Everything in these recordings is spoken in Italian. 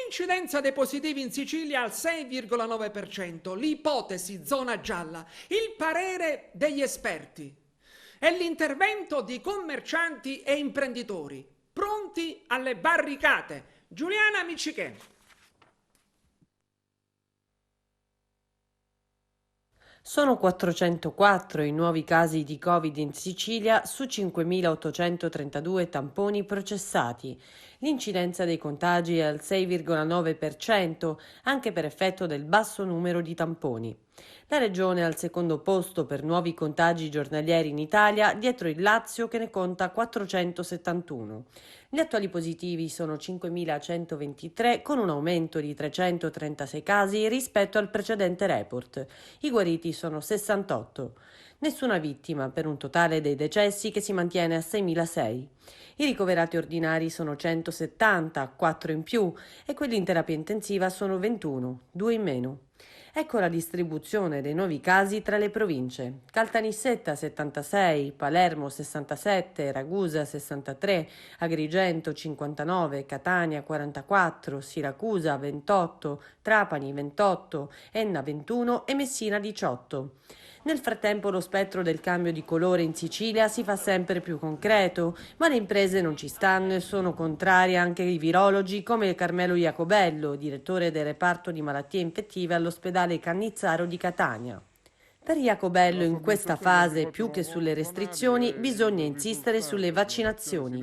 L'incidenza dei positivi in Sicilia al 6,9%, l'ipotesi zona gialla, il parere degli esperti e l'intervento di commercianti e imprenditori pronti alle barricate. Giuliana Miccichè. Sono 404 i nuovi casi di Covid in Sicilia su 5.832 tamponi processati. L'incidenza dei contagi è al 6,9%, anche per effetto del basso numero di tamponi. La regione è al secondo posto per nuovi contagi giornalieri in Italia, dietro il Lazio che ne conta 471. Gli attuali positivi sono 5.123, con un aumento di 336 casi rispetto al precedente report. I guariti sono 68. Nessuna vittima, per un totale dei decessi che si mantiene a 6.006. I ricoverati ordinari sono 170, 4 in più, e quelli in terapia intensiva sono 21, 2 in meno. Ecco la distribuzione dei nuovi casi tra le province. Caltanissetta 76, Palermo 67, Ragusa 63, Agrigento 59, Catania 44, Siracusa 28, Trapani 28, Enna 21 e Messina 18. Nel frattempo lo spettro del cambio di colore in Sicilia si fa sempre più concreto, ma le imprese non ci stanno e sono contrari anche i virologi come Carmelo Iacobello, direttore del reparto di malattie infettive all'ospedale Cannizzaro di Catania. Per Iacobello in questa fase, più che sulle restrizioni, bisogna insistere sulle vaccinazioni.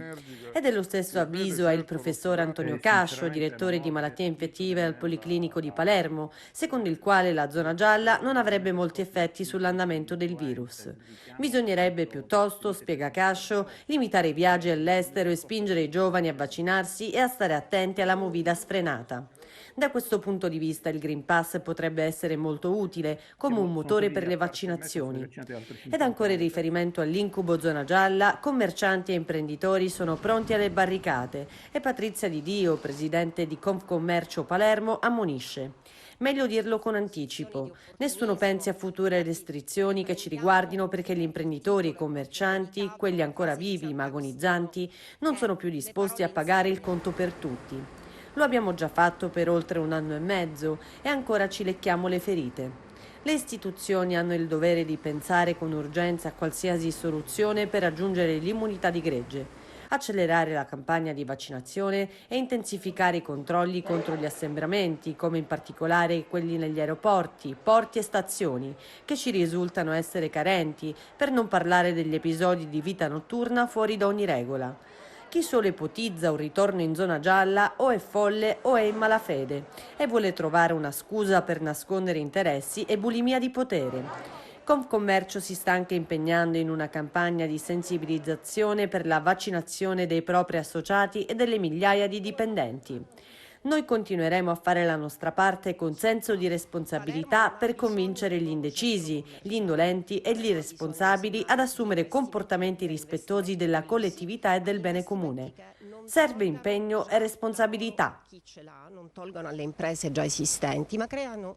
E dello stesso avviso è il professor Antonio Cascio, direttore di malattie infettive al Policlinico di Palermo, secondo il quale la zona gialla non avrebbe molti effetti sull'andamento del virus. Bisognerebbe piuttosto, spiega Cascio, limitare i viaggi all'estero e spingere i giovani a vaccinarsi e a stare attenti alla movida sfrenata. Da questo punto di vista il Green Pass potrebbe essere molto utile come un motore per le vaccinazioni. Ed ancora in riferimento all'incubo zona gialla, commercianti e imprenditori sono pronti alle barricate e Patrizia Di Dio, presidente di Confcommercio Palermo, ammonisce. Meglio dirlo con anticipo. Nessuno pensi a future restrizioni che ci riguardino perché gli imprenditori e i commercianti, quelli ancora vivi ma agonizzanti, non sono più disposti a pagare il conto per tutti. Lo abbiamo già fatto per oltre 1 anno e mezzo e ancora ci lecchiamo le ferite. Le istituzioni hanno il dovere di pensare con urgenza a qualsiasi soluzione per raggiungere l'immunità di gregge, accelerare la campagna di vaccinazione e intensificare i controlli contro gli assembramenti, come in particolare quelli negli aeroporti, porti e stazioni, che ci risultano essere carenti, per non parlare degli episodi di vita notturna fuori da ogni regola. Chi solo ipotizza un ritorno in zona gialla o è folle o è in malafede e vuole trovare una scusa per nascondere interessi e bulimia di potere. Confcommercio si sta anche impegnando in una campagna di sensibilizzazione per la vaccinazione dei propri associati e delle migliaia di dipendenti. Noi continueremo a fare la nostra parte con senso di responsabilità per convincere gli indecisi, gli indolenti e gli irresponsabili ad assumere comportamenti rispettosi della collettività e del bene comune. Serve impegno e responsabilità. Chi ce l'ha non tolgono alle imprese già esistenti, ma creano